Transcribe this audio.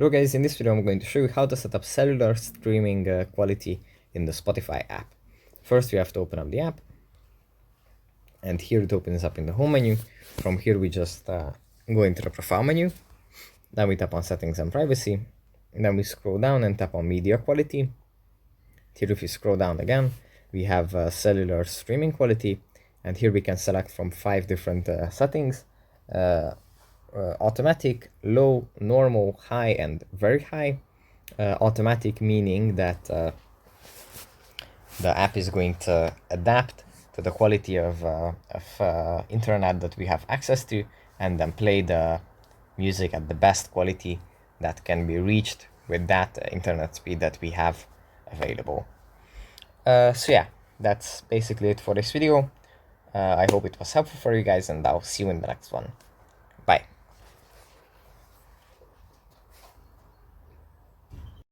Hello guys, in this video I'm going to show you how to set up cellular streaming quality in the Spotify app. First we have to open up the app, and here it opens up in the home menu. From here we just go into the profile menu, then we tap on settings and privacy, and then we scroll down and tap on media quality. Here if you scroll down again, we have cellular streaming quality, and here we can select from 5 different settings. Automatic, low, normal, high, and very high. Automatic meaning that the app is going to adapt to the quality of internet that we have access to, and then play the music at the best quality that can be reached with that internet speed that we have available. So yeah, that's basically it for this video. I hope it was helpful for you guys, and I'll see you in the next one. Bye.